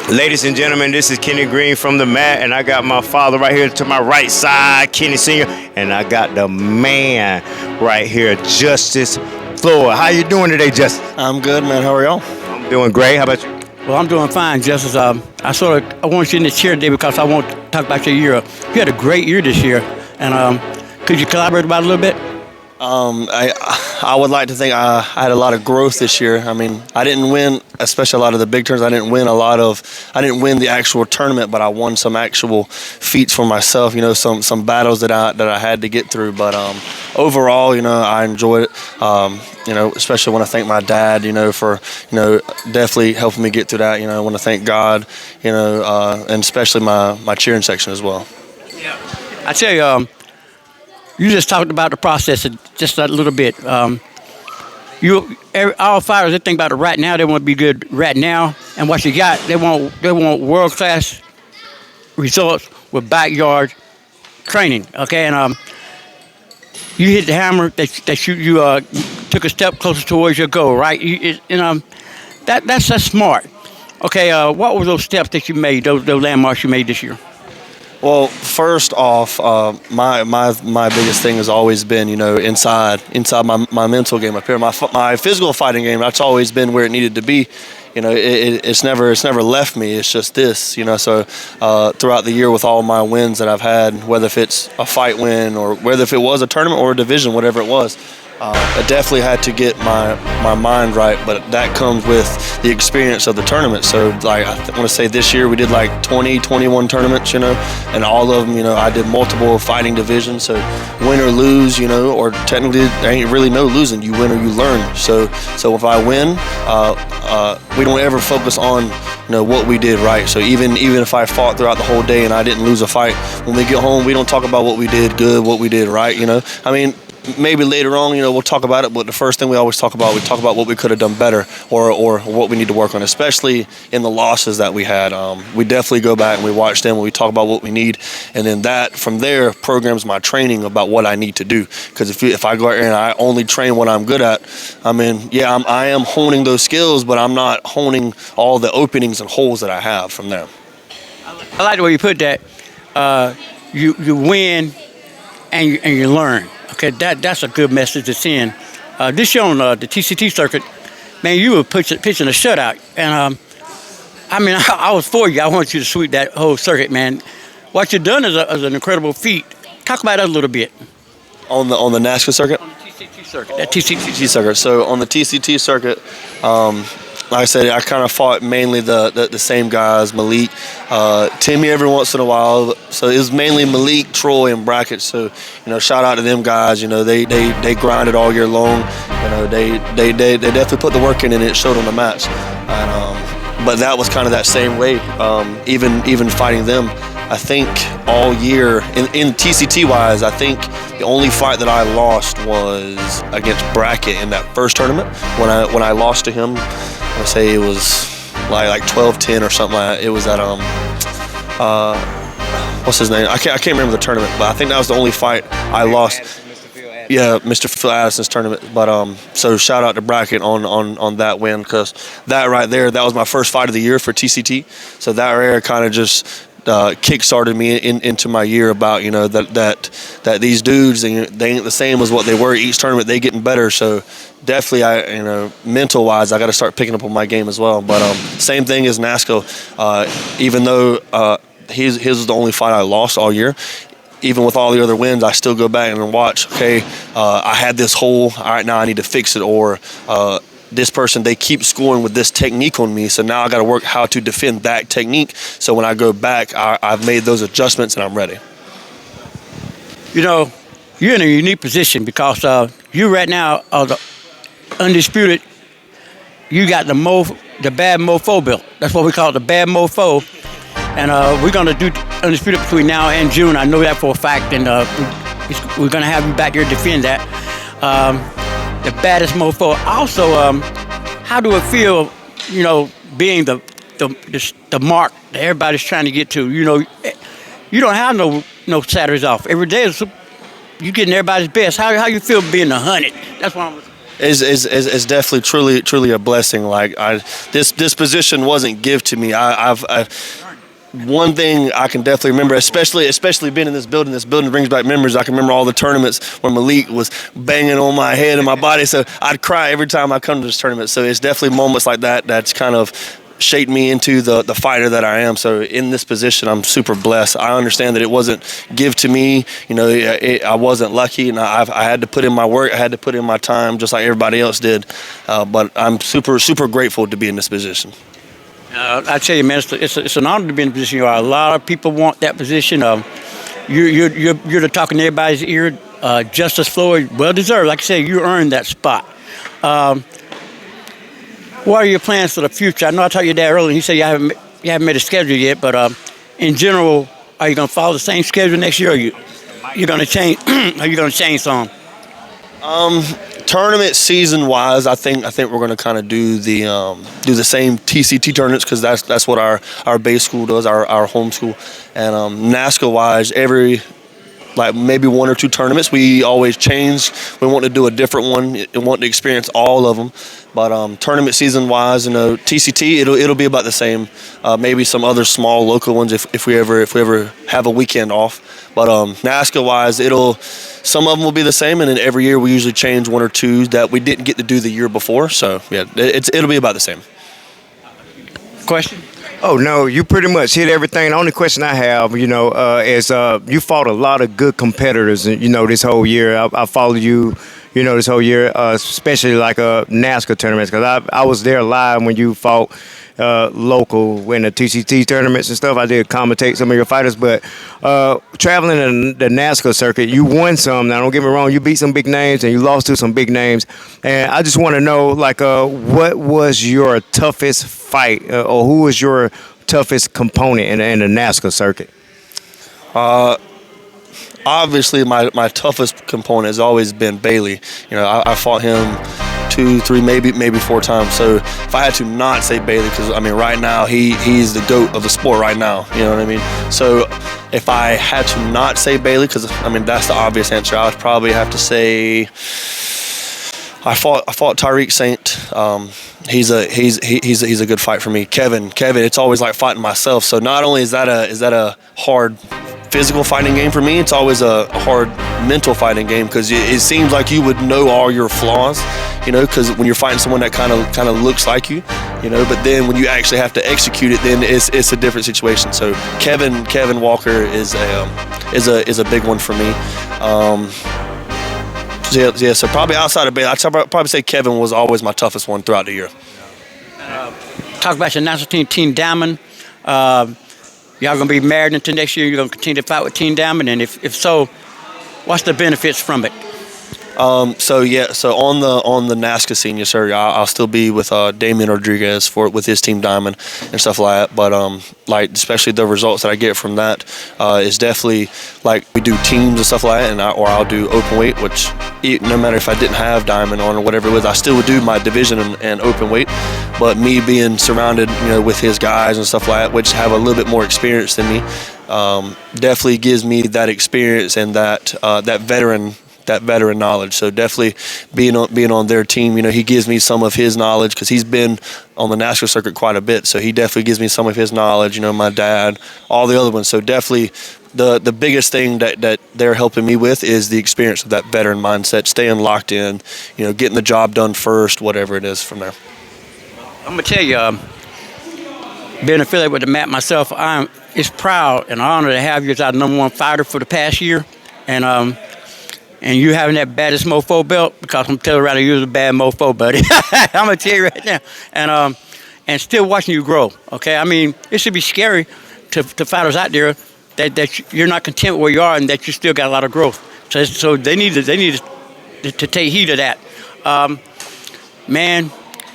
Ladies and gentlemen, this is Kenny Green from the mat, and I got my father right here to my right side, Kenny Sr., and I got the man right here, Justice Floyd. How you doing today, Justice? I'm good, man. How are y'all? I'm doing great. How about you? Well, I'm doing fine, Justice. I want you in the chair today because I want to talk about your year. You had a great year this year, and could you collaborate about it a little bit? I would like to think I had a lot of growth this year. I mean, I didn't win, especially a lot of the big tournaments. I didn't win the actual tournament, but I won some actual feats for myself. You know, some battles that I had to get through. But overall, you know, I enjoyed it. You know, especially when I thank my dad, you know, for, you know, definitely helping me get through that. You know, I want to thank God, you know, and especially my cheering section as well. Yeah. I tell you, you just talked about the process just a little bit. All fighters, they think about it right now. They want to be good right now, and what you got, they want world class results with backyard training. Okay, and you hit the hammer. That you took a step closer towards your goal, right? That's smart. Okay, what were those steps that you made? Those landmarks you made this year? Well, first off, my biggest thing has always been, you know, inside my mental game up here, my physical fighting game. That's always been where it needed to be. You know, it's never left me. It's just this, you know. So throughout the year, with all my wins that I've had, whether if it's a fight win or whether if it was a tournament or a division, whatever it was, I definitely had to get my mind right, but that comes with the experience of the tournament. So, like, I want to say this year we did like 21 tournaments, you know, and all of them, you know, I did multiple fighting divisions. So, win or lose, you know, or technically there ain't really no losing. You win or you learn. So if I win, we don't ever focus on, you know, what we did right. So even if I fought throughout the whole day and I didn't lose a fight, when we get home, we don't talk about what we did good, what we did right, you know. I mean, maybe later on, you know, we'll talk about it, but the first thing we talk about what we could have done better or what we need to work on, especially in the losses that we had. We definitely go back and we watch them and we talk about what we need, and then that from there programs my training about what I need to do. Because if I go out there and I only train what I'm good at, I mean, yeah, I am honing those skills, but I'm not honing all the openings and holes that I have from there. I like the way you put that. You win and you learn. Okay, that's a good message to send. This year on the TCT circuit, man, you were pitching a shutout, and I mean, I was for you. I want you to sweep that whole circuit, man. What you've done is an incredible feat. Talk about that a little bit. On the NASCAR circuit. On the TCT circuit. That TCT circuit. So on the TCT circuit, like I said, I kind of fought mainly the same guys, Malik, Timmy every once in a while. So it was mainly Malik, Troy, and Brackett. So, you know, shout out to them guys. You know, they grinded all year long. You know, they definitely put the work in, and it showed on the mats. And but that was kind of that same way. Even fighting them, I think all year in TCT wise, I think the only fight that I lost was against Brackett in that first tournament when I lost to him. I would say it was like 12-10 or something like that. It was at what's his name? I can't remember the tournament, but I think that was the only fight I lost. Yeah, Mr. Phil Addison's tournament. But so shout out to Brackett on that win, because that right there, that was my first fight of the year for TCT. So that right there kind of just kick-started me into my year about, you know, that these dudes, they ain't the same as what they were each tournament. They getting better. So definitely, you know, mental-wise, I got to start picking up on my game as well. But same thing as NASCO. Even though his was the only fight I lost all year, even with all the other wins, I still go back and watch, okay, I had this hole. All right, now I need to fix it. Or this person, they keep scoring with this technique on me, so now I got to work how to defend that technique. So when I go back, I've made those adjustments and I'm ready. You know, you're in a unique position because you right now are the undisputed. You got the bad mofo belt. That's what we call it, the bad mofo. And we're going to do undisputed between now and June. I know that for a fact, and we're going to have you back here to defend that. The baddest mofo. Also, how do it feel, you know, being the mark that everybody's trying to get to? You know, you don't have no Saturdays off. Every day is you getting everybody's best. How you feel being the hunted? That's what I'm. is definitely truly a blessing. Like this position wasn't given to me. I've one thing I can definitely remember, especially being in this building. This building brings back memories. I can remember all the tournaments where Malik was banging on my head and my body. So I'd cry every time I come to this tournament. So it's definitely moments like that that's kind of shaped me into the fighter that I am. So in this position, I'm super blessed. I understand that it wasn't give to me. I wasn't lucky, and I had to put in my work. I had to put in my time, just like everybody else did. But I'm super grateful to be in this position. I tell you, man, it's an honor to be in the position you are. A lot of people want that position. You're the talking in everybody's ear. Justice Floyd, well deserved. Like I said, you earned that spot. What are your plans for the future? I know I talked to your dad earlier. He said you haven't made a schedule yet, but in general, are you going to follow the same schedule next year, or you're going to change? Are you going to change some? Tournament season wise, I think we're going to kind of do the same TCT tournaments, because that's what our base school does, our home school, and NASCA wise, every like maybe one or two tournaments we always change. We want to do a different one and want to experience all of them. But tournament season wise, TCT it'll be about the same. Maybe some other small local ones if we ever have a weekend off. But NASCA wise, some of them will be the same, and then every year we usually change one or two that we didn't get to do the year before. So yeah, it'll be about the same. Question? Oh, no, you pretty much hit everything. The only question I have, is you fought a lot of good competitors, this whole year. I followed you, this whole year, especially like NASCAR tournaments, because I was there live when you fought local in the TCT tournaments and stuff. I did commentate some of your fighters, but traveling in the NASCAR circuit, you won some. Now, don't get me wrong, you beat some big names and you lost to some big names. And I just want to know, what was your toughest fight, or who was your toughest component in the NASCAR circuit? Obviously, my toughest component has always been Bailey. I fought him 2, 3, maybe 4 times. So if I had to not say Bailey, because right now he's the GOAT of the sport right now. You know what I mean? So if I had to not say Bailey, because that's the obvious answer, I would probably have to say I fought Tyreek Saint. He's a good fight for me. Kevin, it's always like fighting myself. So not only is that a hard physical fighting game for me, it's always a hard mental fighting game, because it seems like you would know all your flaws, because when you're fighting someone that kind of looks like you, but then when you actually have to execute it, then it's a different situation. So Kevin Walker is a big one for me. So probably outside of Bailey, I'd probably say Kevin was always my toughest one throughout the year. Talk about your national team Diamond. Y'all going to be married until next year? You're going to continue to fight with Team Diamond? And if so, what's the benefits from it? So on the NASCA scene, yes sir, I'll still be with Damian Rodriguez with his Team Diamond and stuff like that. But especially the results that I get from that is definitely we do teams and stuff like that, or I'll do open weight, which no matter if I didn't have Diamond on or whatever it was, I still would do my division and open weight. But me being surrounded, with his guys and stuff like that, which have a little bit more experience than me, definitely gives me that experience and that veteran knowledge. So definitely being on their team, he gives me some of his knowledge, because he's been on the NASCAR circuit quite a bit. So he definitely gives me some of his knowledge, my dad, all the other ones. So definitely the biggest thing that they're helping me with is the experience of that veteran mindset, staying locked in, getting the job done first, whatever it is from there. I'm going to tell you, being affiliated with the MAT myself, it's proud and honored to have you as our #1 fighter for the past year. And you having that baddest mofo belt, because I'm telling you, rather you're the bad mofo, buddy. I'm going to tell you right now. And still watching you grow, okay? It should be scary to fighters out there that you're not content with where you are and that you still got a lot of growth. So they need to take heed of that. Man,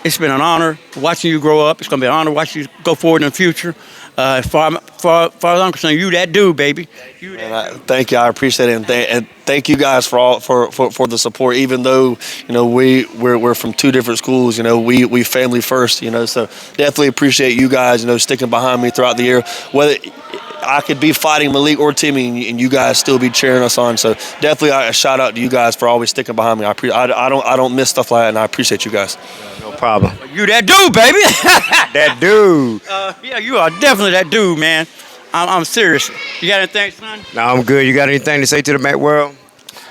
it's been an honor watching you grow up. It's going to be an honor watching you go forward in the future. As far as I'm concerned, you that dude, baby. Thank you. I appreciate it, and thank you guys for the support. Even though we're from 2 different schools, we family first. So definitely appreciate you guys. Sticking behind me throughout the year. Whether I could be fighting Malik or Timmy, and you guys still be cheering us on. So definitely a shout out to you guys for always sticking behind me. I don't miss stuff like that, and I appreciate you guys. No problem. You that dude, baby. That dude. Yeah, you are definitely that dude, man. I'm serious. You got anything, son? No, I'm good. You got anything to say to the Mac world?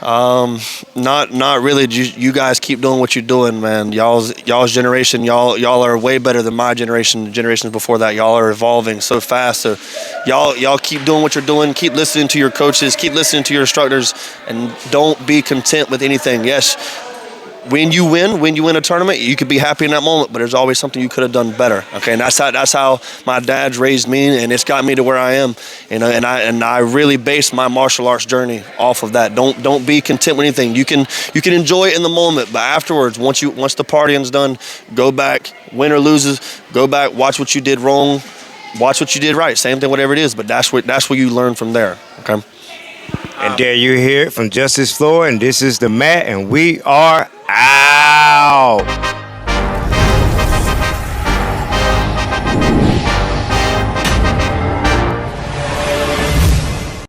Not really. You guys keep doing what you're doing, man. Y'all's generation, y'all are way better than my generation. The generations before that, y'all are evolving so fast. So, y'all keep doing what you're doing. Keep listening to your coaches. Keep listening to your instructors, and don't be content with anything. Yes, when you win a tournament, you could be happy in that moment, but there's always something you could have done better. Okay, and that's how my dad's raised me, and it's got me to where I am. You know, and I really base my martial arts journey off of that. Don't be content with anything. You can enjoy it in the moment, but afterwards, once the partying's done, go back, win or loses, go back, watch what you did wrong, watch what you did right. Same thing, whatever it is, but that's where you learn from there. Okay. And there you hear it from Justice Floyd, and this is the Matt, and we are out.